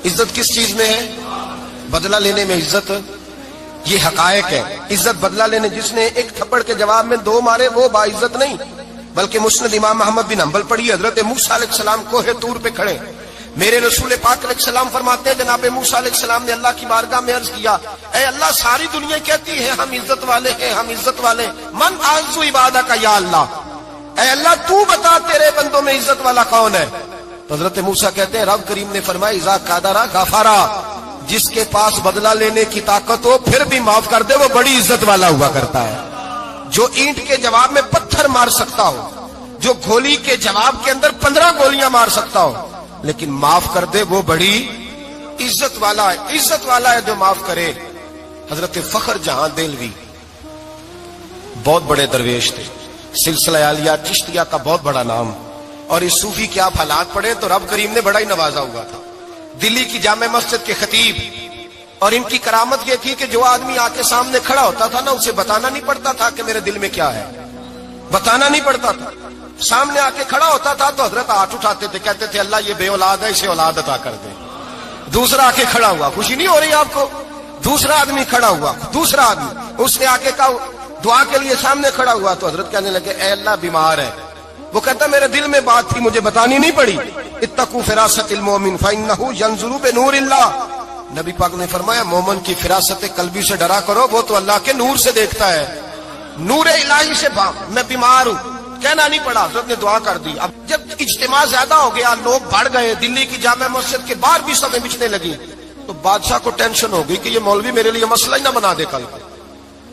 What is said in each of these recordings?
عزت کس چیز میں ہے؟ بدلہ لینے میں عزت. یہ حقائق ہے. عزت بدلہ لینے. جس نے ایک تھپڑ کے جواب میں 2 مارے وہ باعزت نہیں، بلکہ مسند امام محمد بن حنبل پڑھی. حضرت موسیٰ علیہ السلام کوہ طور پہ کھڑے، میرے رسول پاک علیہ السلام فرماتے ہیں جناب موسیٰ علیہ السلام نے اللہ کی بارگاہ میں عرض کیا، اے اللہ ساری دنیا کہتی ہے ہم عزت والے ہیں، ہم عزت والے، من اعز عبادک یا اللہ، اے اللہ تو بتا تیرے بندوں میں عزت والا کون ہے؟ تو حضرت موسیٰ کہتے ہیں رب کریم نے فرمایا اذا قادر غفارا، جس کے پاس بدلہ لینے کی طاقت ہو پھر بھی معاف کر دے وہ بڑی عزت والا ہوا کرتا ہے. جو اینٹ کے جواب میں پتھر مار سکتا ہو، جو گولی کے جواب کے اندر 15 گولیاں مار سکتا ہو لیکن معاف کر دے وہ بڑی عزت والا ہے. عزت والا ہے جو معاف کرے. حضرت فخر جہاں دہلوی بہت بڑے درویش تھے، سلسلہ عالیہ چشتیہ کا بہت بڑا نام، اور اس صوفی کے آپ حالات پڑھیں تو رب کریم نے بڑا ہی نوازا ہوا تھا. دلی کی جامع مسجد کے خطیب، اور ان کی کرامت یہ تھی کہ جو آدمی آ کے سامنے کھڑا ہوتا تھا نا اسے بتانا نہیں پڑتا تھا کہ میرے دل میں کیا ہے، بتانا نہیں پڑتا تھا. سامنے آ کے کھڑا ہوتا تھا تو حضرت ہاتھ اٹھاتے تھے، کہتے تھے اللہ یہ بے اولاد ہے اسے اولاد عطا کر دے. دوسرا آ کے کھڑا ہوا، خوشی نہیں ہو رہی آپ کو؟ دوسرا آدمی کھڑا ہوا، دوسرا آدمی، اس نے آ کے کہا دعا کے لیے سامنے کھڑا ہوا تو حضرت کہنے لگے اے اللہ بیمار ہے. وہ کہتا میرے دل میں بات تھی مجھے بتانی نہیں پڑی. اتقوا فراست المومن فانه ينظر بنور اللہ. نبی پاک نے فرمایا مومن کی فراست قلبی سے ڈرا کرو، وہ تو اللہ کے نور سے دیکھتا ہے. نور الہی سے میں بیمار ہوں کہنا نہیں پڑا، حضرت نے دعا کر دی. اب جب اجتماع زیادہ ہو گیا، لوگ بڑھ گئے، دلی کی جامع مسجد کے باہر بھی صفیں بچھنے لگی، تو بادشاہ کو ٹینشن ہو گئی کہ یہ مولوی میرے لیے مسئلہ ہی نہ بنا دے کل کو.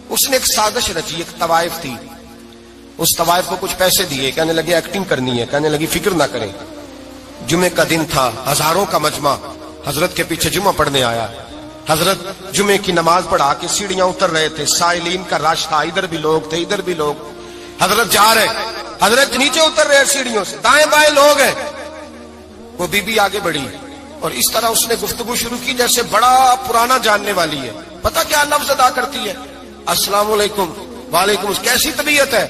اس نے ایک سازش رچی، ایک طوائف تھی، اس طوائف کو کچھ پیسے دیے، کہنے لگے ایکٹنگ کرنی ہے، کہنے لگی فکر نہ کریں. جمعے کا دن تھا، ہزاروں کا مجمع حضرت کے پیچھے جمعہ پڑھنے آیا. حضرت جمعے کی نماز پڑھا کے سیڑھیاں اتر رہے تھے، سائلین کا رش تھا، ادھر بھی لوگ تھے ادھر بھی لوگ. حضرت جا رہے، حضرت نیچے اتر رہے سیڑھیوں سے، دائیں بائیں لوگ ہیں. وہ بی بی آگے بڑھی اور اس طرح اس نے گفتگو شروع کی جیسے بڑا پرانا جاننے والی ہے. پتہ کیا لفظ ادا کرتی ہے؟ السلام علیکم. وعلیکم السلام. کیسی طبیعت ہے؟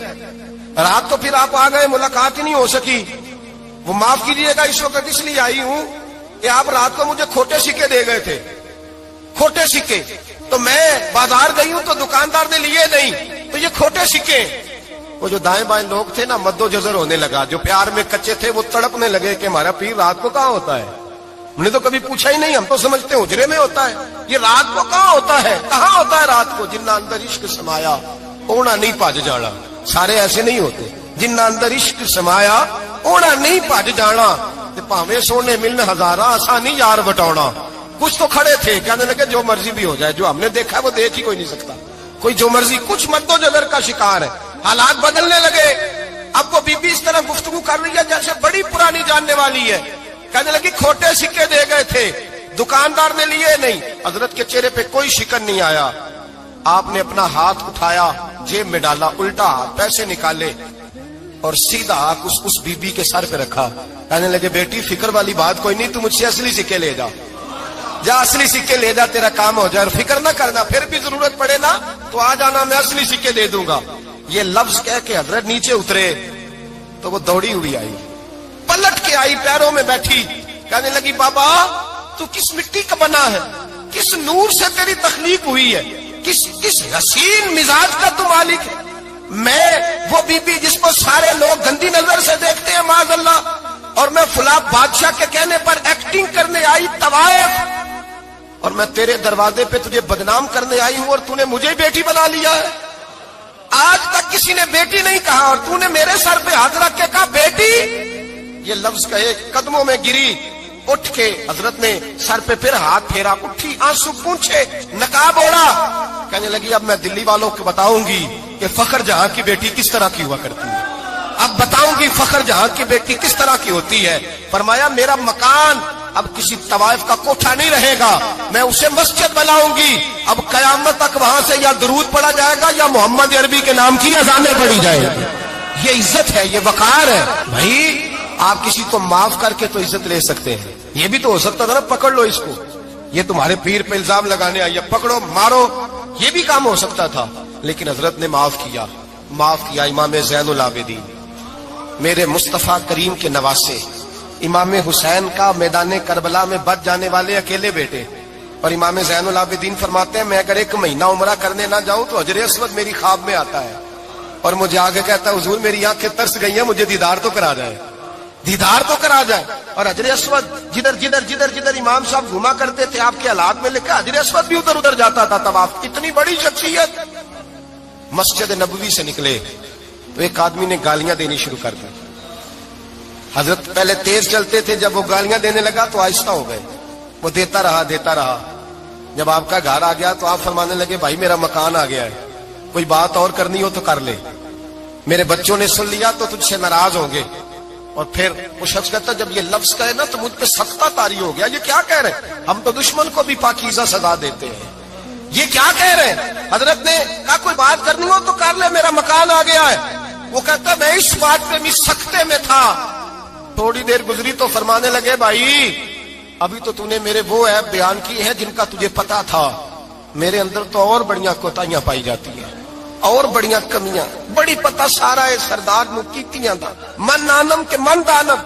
رات تو پھر آپ آ گئے، ملاقات ہی نہیں ہو سکی. وہ معاف کیجیے گا اس وقت اس لیے آئی ہوں کہ آپ رات کو مجھے کھوٹے سکے دے گئے تھے، کھوٹے سکے، تو میں بازار گئی ہوں تو دکاندار نے لیے نہیں، تو یہ کھوٹے سکے. وہ جو دائیں بائیں لوگ تھے نا مد و جزر ہونے لگا، جو پیار میں کچے تھے وہ تڑپنے لگے کہ ہمارا پیر رات کو کہاں ہوتا ہے. ہم نے تو کبھی پوچھا ہی نہیں، ہم تو سمجھتے ہیں حجرے میں ہوتا ہے، یہ رات کو کہاں ہوتا ہے، کہاں ہوتا ہے رات کو. جنہ اندر عشق سمایا اونا نہیں پاج جانا. سارے ایسے نہیں ہوتے. جنہ اندر عشق سمایا اونا نہیں پاج جانا، پاویں سونے ملن ہزارہ آسانی یار بٹاؤنا. کچھ تو کھڑے تھے کہنے لگے جو مرضی بھی ہو جائے، جو ہم نے دیکھا ہے وہ دیکھ ہی کوئی نہیں سکتا، کوئی جو مرضی. کچھ مد و جزر کا شکار ہے. حالات بدلنے لگے. اب وہ بی بی اس طرح گفتگو کر رہی ہے جیسے بڑی پرانی جاننے والی ہے. کہنے لگی کھوٹے سکے دے گئے تھے، دکاندار نے لیے نہیں. حضرت کے چہرے پہ کوئی شکن نہیں آیا. آپ نے اپنا ہاتھ اٹھایا، جیب میں ڈالا، الٹا ہاتھ، پیسے نکالے اور سیدھا ہاتھ اس بی بی کے سر پہ رکھا. کہنے لگے بیٹی فکر والی بات کوئی نہیں، تم مجھ سے اصلی سکے لے جا، جا اصلی سکے لے جا، تیرا کام ہو جائے. اور فکر نہ کرنا، پھر بھی ضرورت پڑے نا تو آ جانا، میں اصلی سکے دے دوں گا. یہ لفظ کہہ کے حضرت نیچے اترے تو وہ دوڑی ہوئی آئی، پلٹ کے آئی، پیروں میں بیٹھی. کہنے لگی بابا تو کس مٹی کا بنا ہے، کس نور سے تیری تخلیق ہوئی ہے، کس حسین مزاج کا تو مالک ہے. میں وہ بی بی جس کو سارے لوگ گندی نظر سے دیکھتے ہیں معاذ اللہ، اور میں فلاں بادشاہ کے کہنے پر ایکٹنگ کرنے آئی طوائف، اور میں تیرے دروازے پہ تجھے بدنام کرنے آئی ہوں اور تو نے مجھے بیٹی بنا لیا ہے. آج تک کسی نے بیٹی نہیں کہا اور تو نے میرے سر پہ ہاتھ رکھ کے کہا بیٹی. یہ لفظ کہے قدموں میں گری، اٹھ کے حضرت نے سر پہ پھر ہاتھ پھیرا، اٹھی، آنسو پونچھے، نقاب اوڑا. کہنے لگی اب میں دلی والوں کو بتاؤں گی کہ فخر جہاں کی بیٹی کس طرح کی ہوا کرتی ہے، اب بتاؤں گی فخر جہاں کی بیٹی کس طرح کی ہوتی ہے. فرمایا میرا مکان اب کسی طوائف کا کوٹھا نہیں رہے گا، میں اسے مسجد بناؤں گی. اب قیامت تک وہاں سے یا درود پڑھا جائے گا یا محمد عربی کے نام کی اذانیں پڑھی جائے گی. یہ عزت ہے، یہ وقار ہے. بھائی آپ کسی کو معاف کر کے تو عزت لے سکتے ہیں. یہ بھی تو ہو سکتا تھا نا پکڑ لو اس کو، یہ تمہارے پیر پہ الزام لگانے آئی ہے، پکڑو مارو، یہ بھی کام ہو سکتا تھا. لیکن حضرت نے معاف کیا، معاف کیا. امام زین العابدین میرے مصطفیٰ کریم کے نواسے امام حسین کا میدان کربلا میں بچ جانے والے اکیلے بیٹے، اور امام زین العابدین فرماتے ہیں میں اگر 1 مہینہ عمرہ کرنے نہ جاؤں تو حجر اسود میری خواب میں آتا ہے اور مجھے آگے کہتا ہے حضور میری آنکھیں ترس گئی ہیں، مجھے دیدار تو کرا جائے، دیدار تو کرا جائے۔ اور حجر اسود جدھر جدھر جدھر جدھر امام صاحب گھوما کرتے تھے آپ کے حالات میں لکھا حجر اسود بھی ادھر ادھر جاتا تھا طواف۔ اتنی بڑی شخصیت۔ مسجد نبوی سے نکلے تو ایک آدمی نے گالیاں دینی شروع کر دی۔ حضرت پہلے تیز چلتے تھے، جب وہ گالیاں دینے لگا تو آہستہ ہو گئے، وہ دیتا رہا۔ جب آپ کا گھر آ گیا تو آپ فرمانے لگے بھائی میرا مکان آ گیا ہے، کوئی بات اور کرنی ہو تو کر لے، میرے بچوں نے سن لیا تو تجھ سے ناراض ہوں گے۔ اور پھر وہ شخص کہتا جب یہ لفظ کہے نا تو مجھ پہ سختہ طاری ہو گیا، یہ کیا کہہ رہے ہیں؟ ہم تو دشمن کو بھی پاکیزہ سزا دیتے ہیں، یہ کیا کہہ رہے ہیں؟ حضرت نے کہا کوئی بات کرنی ہو تو کر لے، میرا مکان آ گیا ہے۔ وہ کہتا میں اس بات پہ بھی سختے میں تھا۔ تھوڑی دیر گزری تو فرمانے لگے بھائی ابھی تو نے میرے وہ عیب بیان کی ہے جن کا تجھے پتا تھا، میرے اندر تو اور بڑیاں کوتاہیاں پائی جاتی ہیں، اور بڑیاں کمیاں، بڑی پتا سارا ہے سردار نو کیتیاں دا من نانم کے من دانم،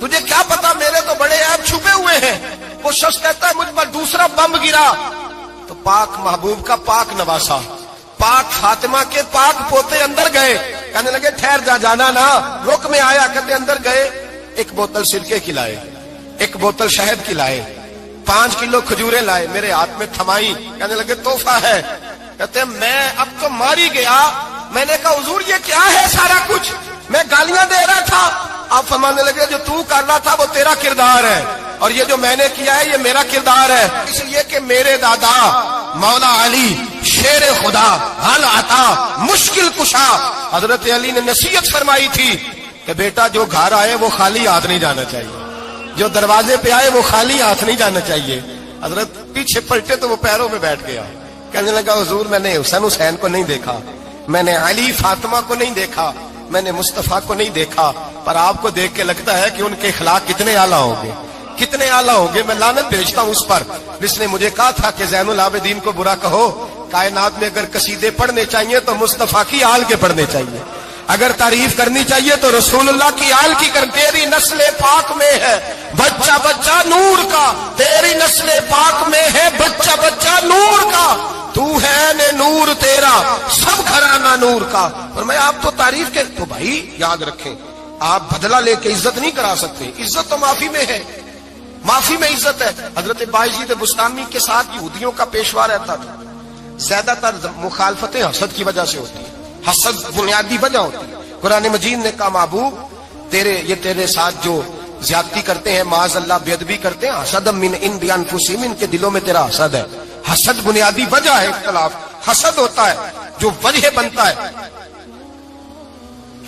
تجھے کیا پتا میرے تو بڑے عیب چھپے ہوئے ہیں۔ وہ شخص کہتا ہے مجھ پر دوسرا بم گرا تو پاک محبوب کا پاک نواسا، پاک فاطمہ کے پاک پوتے اندر گئے، کہنے لگے ٹھہر جانا نا، رک میں آیا، کہتے اندر گئے، 1 بوتل سرکے کی لائے، 1 بوتل شہد کی لائے، 5 کلو کھجوریں لائے، میرے ہاتھ میں تھمائی، کہنے لگے تحفہ ہے۔ کہتے میں اب تو ماری گیا، میں نے کہا حضور یہ کیا ہے سارا کچھ، میں گالیاں دے رہا تھا۔ آپ فرمانے لگے جو تو کر رہا تھا وہ تیرا کردار ہے، اور یہ جو میں نے کیا ہے یہ میرا کردار ہے، اس لیے کہ میرے دادا مولا علی شیر خدا حل عطا مشکل کشا، حضرت علی نے نصیحت فرمائی تھی کہ بیٹا جو گھر آئے وہ خالی ہاتھ نہیں جانا چاہیے، جو دروازے پہ آئے وہ خالی ہاتھ نہیں جانا چاہیے۔ حضرت پیچھے پلٹے تو وہ پیروں میں بیٹھ گیا، کہنے لگا حضور میں نے حسین کو نہیں دیکھا، میں نے علی فاطمہ کو نہیں دیکھا، میں نے مصطفیٰ کو نہیں دیکھا، پر آپ کو دیکھ کے لگتا ہے کہ ان کے اخلاق کتنے اعلیٰ ہوں گے، کتنے اعلیٰ ہوں گے۔ میں لعنت بھیجتا ہوں اس پر جس نے مجھے کہا تھا کہ زین العابدین کو برا کہو، کائنات میں اگر قصیدے پڑھنے چاہیے تو مصطفیٰ کی آل کے پڑھنے چاہیے، اگر تعریف کرنی چاہیے تو رسول اللہ کی آل کی کر۔ تیری نسل پاک میں ہے بچہ بچہ نور کا، تیری نسل پاک میں ہے بچہ بچہ نور کا، تو ہے نے نور تیرا سب گھرانہ نور کا۔ اور میں آپ تو تعریف کے تو بھائی یاد رکھیں آپ بدلہ لے کے عزت نہیں کرا سکتے، عزت تو معافی میں ہے، معافی میں عزت ہے۔ حضرت بایزید بستامی کے ساتھ یہودیوں کا پیشوا رہتا تھا، زیادہ تر مخالفتیں حسد کی وجہ سے ہوتی ہیں، حسد بنیادی وجہ ہوتی ہے۔ قرآن مجید نے کہا محبوب تیرے ساتھ جو زیادتی کرتے ہیں معاذ اللہ بے ادبی کرتے ہیں، حسد من عند انفسہم، ان کے دلوں میں تیرا حسد ہے۔ حسد بنیادی وجہ ہے اختلاف، حسد ہوتا ہے جو وجہ بنتا ہے۔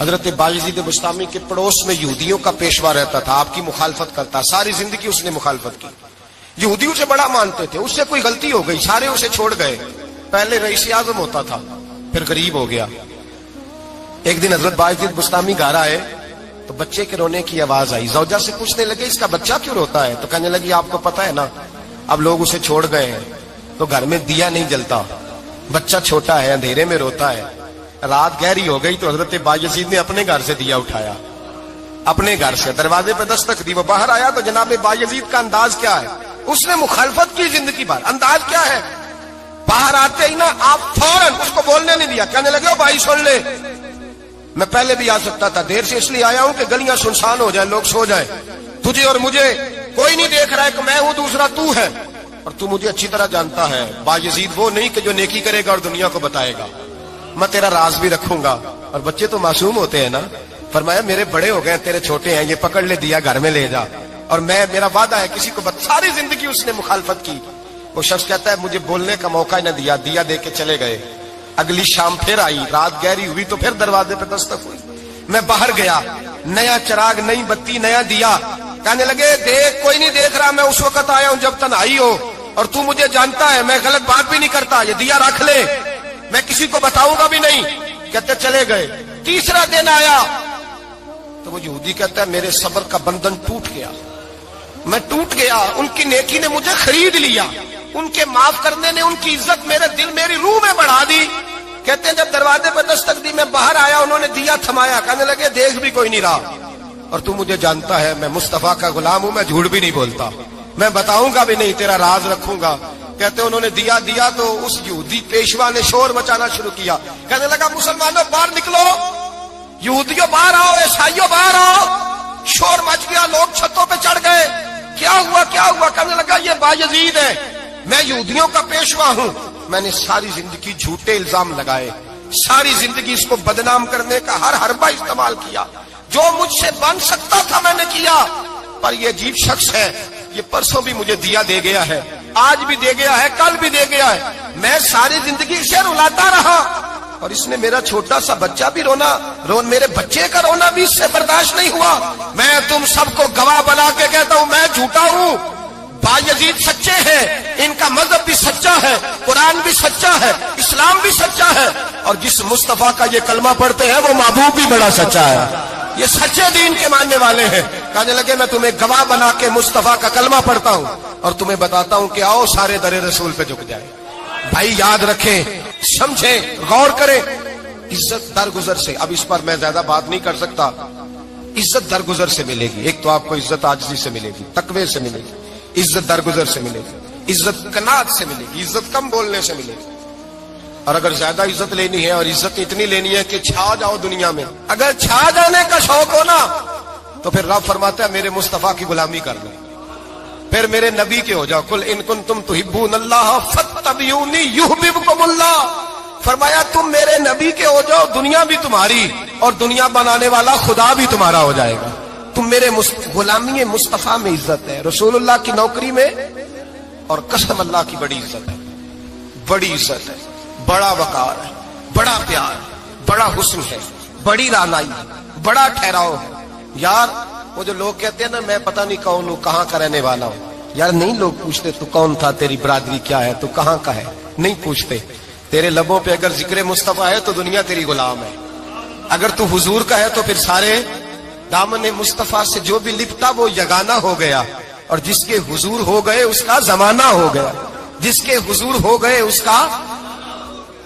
حضرت بایزید بستامی کے پڑوس میں یہودیوں کا پیشوا رہتا تھا، آپ کی مخالفت کرتا، ساری زندگی اس نے مخالفت کی، یہودیوں سے بڑا مانتے تھے، اس سے کوئی غلطی ہو گئی سارے اسے چھوڑ گئے، پہلے رئیس اعظم ہوتا تھا پھر غریب ہو گیا۔ ایک دن حضرت بایزید بستامی گھر آئے تو بچے کے رونے کی آواز آئی، زوجہ سے پوچھنے لگے اس کا بچہ کیوں روتا ہے؟ تو کہنے لگی آپ کو پتہ ہے نا اب لوگ اسے چھوڑ گئے ہیں تو گھر میں دیا نہیں جلتا، بچہ چھوٹا ہے اندھیرے میں روتا ہے۔ رات گہری ہو گئی تو حضرت بایزید نے اپنے گھر سے دیا اٹھایا، اپنے گھر سے دروازے پہ دستک دی، وہ باہر آیا تو جناب بایزید کا انداز کیا ہے، اس نے مخالفت کی زندگی بھر، انداز کیا ہے، باہر آتے ہی نا آپ فوراً اس کو بولنے نہیں دیا، کہنے لگے بھائی سن لے میں پہلے بھی آ سکتا تھا، دیر سے اس لیے آیا ہوں کہ گلیاں سنسان ہو جائیں، لوگ سو جائیں، تجھے اور مجھے کوئی نہیں دیکھ رہا ہے کہ میں ہوں دوسرا تو ہے، اور تو مجھے اچھی طرح جانتا ہے بایزید وہ نہیں کہ جو نیکی کرے گا اور دنیا کو بتائے گا، میں تیرا راز بھی رکھوں گا۔ اور بچے تو معصوم ہوتے ہیں نا، فرمایا میرے بڑے ہو گئے تیرے چھوٹے ہیں، یہ پکڑ لے دیا گھر میں لے جا، اور میرا وعدہ ہے کسی کو ساری زندگی اس نے مخالفت کی۔ وہ شخص کہتا ہے مجھے بولنے کا موقع ہی نہ دیا، دیا دے کے چلے گئے۔ اگلی شام پھر آئی، رات گہری ہوئی تو پھر دروازے پہ دستک ہوئی، میں باہر گیا، نیا چراغ نئی بتی نیا دیا، کہنے لگے دیکھ کوئی نہیں دیکھ رہا، میں اس وقت آیا ہوں جب تنہائی ہو، اور تو مجھے جانتا ہے میں غلط بات بھی نہیں کرتا، یہ دیا رکھ لے، میں کسی کو بتاؤں گا بھی نہیں۔ کہتے چلے گئے۔ تیسرا دن آیا تو وہ یہودی کہتا ہے میرے صبر کا بندھن ٹوٹ گیا، میں ٹوٹ گیا، ان کی نیکی نے مجھے خرید لیا، ان کے معاف کرنے نے ان کی عزت میرے دل میری روح میں بڑھا دی۔ کہتے ہیں جب دروازے پہ دستک دی میں باہر آیا، انہوں نے دیا تھمایا، کہنے لگے دیکھ بھی کوئی نہیں رہا، اور تو مجھے جانتا ہے میں مصطفیٰ کا غلام ہوں، میں جھوٹ بھی نہیں بولتا، میں بتاؤں گا بھی نہیں، تیرا راز رکھوں گا۔ کہتے انہوں نے دیا تو اس یہودی پیشوا نے شور مچانا شروع کیا، کہنے لگا مسلمانوں باہر نکلو، یہودیوں باہر آؤ، عیسائیوں باہر آؤ۔ شور مچ گیا، لوگ چھتوں پہ چڑھ گئے، کیا ہوا کیا ہوا؟ کہنے لگا یہ بایزید ہے، میں یہودیوں کا پیشوا ہوں، میں نے ساری زندگی جھوٹے الزام لگائے، ساری زندگی اس کو بدنام کرنے کا ہر حربہ استعمال کیا، جو مجھ سے بن سکتا تھا میں نے کیا، پر یہ عجیب شخص ہے، یہ پرسوں بھی مجھے دیا دے گیا ہے، آج بھی دے گیا ہے، کل بھی دے گیا ہے، میں ساری زندگی اسے رلاتا رہا، اور اس نے میرا چھوٹا سا بچہ بھی میرے بچے کا رونا بھی اس سے برداشت نہیں ہوا۔ میں تم سب کو گواہ بنا کے کہتا ہوں میں جھوٹا ہوں، بایزید سچے ہیں، ان کا مذہب بھی سچا ہے، قرآن بھی سچا ہے، اسلام بھی سچا ہے، اور جس مصطفیٰ کا یہ کلمہ پڑھتے ہیں وہ محبوب بھی بڑا سچا ہے، یہ سچے دین کے ماننے والے ہیں۔ کہنے لگے میں تمہیں گواہ بنا کے مصطفیٰ کا کلمہ پڑھتا ہوں اور تمہیں بتاتا ہوں کہ آؤ سارے در رسول پہ جھک جائے۔ بھائی یاد رکھیں، سمجھیں، غور کریں، عزت درگزر سے، اب اس پر میں زیادہ بات نہیں کر سکتا، عزت درگزر سے ملے گی۔ ایک تو آپ کو عزت عاجزی سے ملے گی، تقوی سے ملے گی، عزت درگزر سے ملے گی، عزت قناعت سے ملے گی، عزت کم بولنے سے ملے گی۔ اور اگر زیادہ عزت لینی ہے اور عزت اتنی لینی ہے کہ چھا جاؤ دنیا میں، اگر چھا جانے کا شوق ہو نا تو پھر رب فرماتا ہے میرے مصطفیٰ کی غلامی کر لو، پھر میرے نبی کے ہو جاؤ، قل ان کنتم تحبون اللہ فاتبعونی یحببکم اللہ، فرمایا تم میرے نبی کے ہو جاؤ، دنیا بھی تمہاری اور دنیا بنانے والا خدا بھی تمہارا ہو جائے گا۔ تم میرے غلامی مصطفیٰ میں عزت ہے، رسول اللہ کی نوکری میں، اور قسم اللہ کی بڑی عزت ہے، بڑی عزت ہے، بڑا وقار ہے، بڑا پیار، بڑا حسن ہے، بڑی رعنائی ہے، بڑا ٹھہراؤ ہے۔ یار وہ جو لوگ کہتے ہیں نا میں پتہ نہیں کون ہوں، کہاں کا رہنے والا ہوں، یار نہیں لوگ پوچھتے تو کون تھا، تیری برادری کیا ہے، تو کہاں کا ہے، نہیں پوچھتے۔ تیرے لبوں پہ اگر ذکر مصطفیٰ ہے تو دنیا تیری غلام ہے، اگر تو حضور کا ہے تو پھر سارے دامن مصطفیٰ سے جو بھی لپٹا وہ یگانہ ہو گیا، اور جس کے حضور ہو گئے اس کا زمانہ ہو گیا، جس کے حضور ہو گئے اس کا،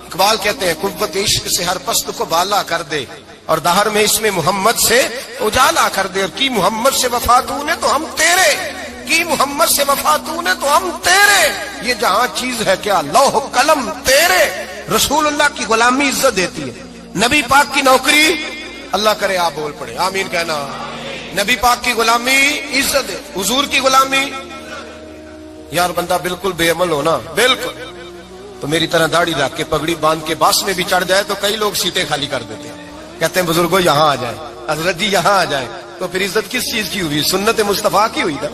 اقبال کہتے ہیں قوت عشق سے ہر پست کو بالا کر دے، اور دہر میں اس میں محمد سے اجالا کر دے، اور کی محمد سے وفا تو نے تو ہم تیرے، کی محمد سے وفا تو نے تو ہم تیرے، یہ جہاں چیز ہے کیا لوح قلم تیرے۔ رسول اللہ کی غلامی عزت دیتی ہے، نبی پاک کی نوکری، اللہ کرے آپ بول پڑے آمین کہنا، نبی پاک کی غلامی عزت ہے، حضور کی غلامی۔ یار بندہ بالکل بے عمل ہونا، بالکل تو میری طرح داڑھی رکھ کے پگڑی باندھ کے باس میں بھی چڑھ جائے تو کئی لوگ سیٹیں خالی کر دیتے ہیں، کہتے ہیں بزرگوں یہاں آ جائیں، حضرت جی یہاں آ جائیں، تو پھر عزت کس چیز کی ہوئی؟ سنت مصطفیٰ کی ہوئی نا،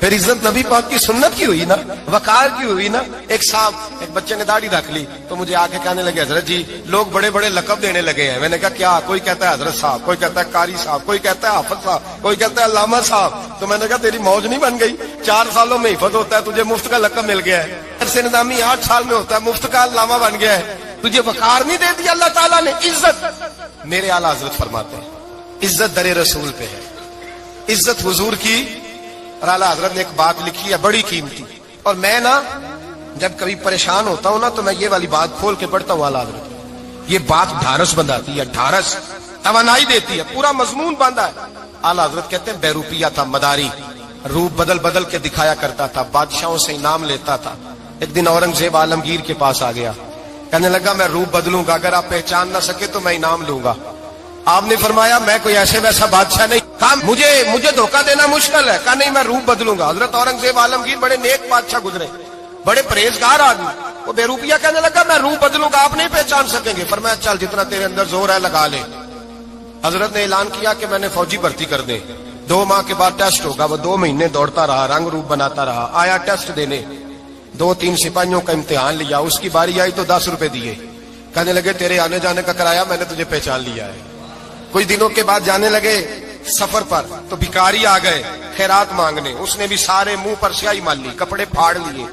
پھر عزت نبی پاک کی سنت کی ہوئی نا، وقار کی ہوئی نا۔ ایک صاحب ایک بچے نے داڑھی رکھ لی تو مجھے آ کے کہنے لگے حضرت جی لوگ بڑے بڑے لقب دینے لگے ہیں، میں نے کہا کیا؟ کوئی کہتا ہے حضرت صاحب، کوئی کہتا ہے قاری صاحب، کوئی کہتا ہے حافظ صاحب، کوئی کہتا ہے علامہ صاحب، تو میں نے کہا تیری موج نہیں بن گئی، 4 سالوں میں حفظ ہوتا ہے، تجھے مفت کا لقب مل گیا ہے، عرصے نظامی 8 سال میں ہوتا ہے، مفت کا علامہ بن گیا ہے، تجھے وقار نہیں دے دیا اللہ تعالیٰ نے، عزت۔ میرے اعلیٰ حضرت فرماتے ہیں عزت در رسول پہ ہے، عزت حضور کی۔ اور اعلیٰ حضرت نے ایک بات لکھی ہے بڑی قیمتی، اور میں نا جب کبھی پریشان ہوتا ہوں نا تو میں یہ والی بات کھول کے پڑھتا ہوں اعلیٰ حضرت، یہ بات ڈھارس بندھاتی ہے، ڈھارس توانائی دیتی ہے، پورا مضمون باندھا ہے۔ اعلیٰ حضرت کہتے ہیں بیروپیہ تھا مداری، روپ بدل بدل کے دکھایا کرتا تھا، بادشاہوں سے انعام لیتا تھا۔ ایک دن اورنگزیب عالمگیر کے پاس آ گیا، کہنے لگا میں روپ بدلوں گا، اگر آپ پہچان نہ سکے تو میں انعام لوں گا۔ آپ نے فرمایا میں کوئی ایسے ویسا بادشاہ نہیں، کہا مجھے دھوکہ دینا مشکل ہے، کہا نہیں میں روپ بدلوں گا۔ حضرت اورنگزیب عالمگیر بڑے نیک بادشاہ گزرے، بڑے پرہیزگار آدمی، وہ بے روپیہ کہنے لگا میں روپ بدلوں گا، آپ نہیں پہچان سکیں گے۔ فرمایا چل جتنا تیرے اندر زور ہے لگا لے۔ حضرت نے اعلان کیا کہ میں نے فوجی بھرتی کر دیں، 2 ماہ کے بعد ٹیسٹ ہوگا۔ وہ 2 مہینے دوڑتا رہا، رنگ روپ بناتا رہا، آیا ٹیسٹ دینے، 2-3 سپاہیوں کا امتحان لیا، اس کی باری آئی تو 10 روپے دیے، کہنے لگے تیرے آنے جانے کا کرایہ میں نے تجھے پہچان لیا ہے۔ کچھ دنوں کے بعد جانے لگے سفر پر تو بھکاری آ گئے خیرات مانگنے، اس نے بھی سارے منہ پر سیاہی مال لی، کپڑے پھاڑ لیے،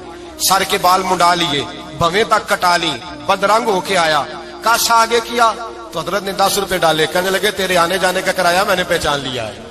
سر کے بال منڈا لیے، بھویں تک کٹا لی، بدرنگ ہو کے آیا، کاسا آگے کیا تو حضرت نے 10 روپے ڈالے، کہنے لگے تیرے آنے جانے کا کرایہ میں نے پہچان لیا ہے۔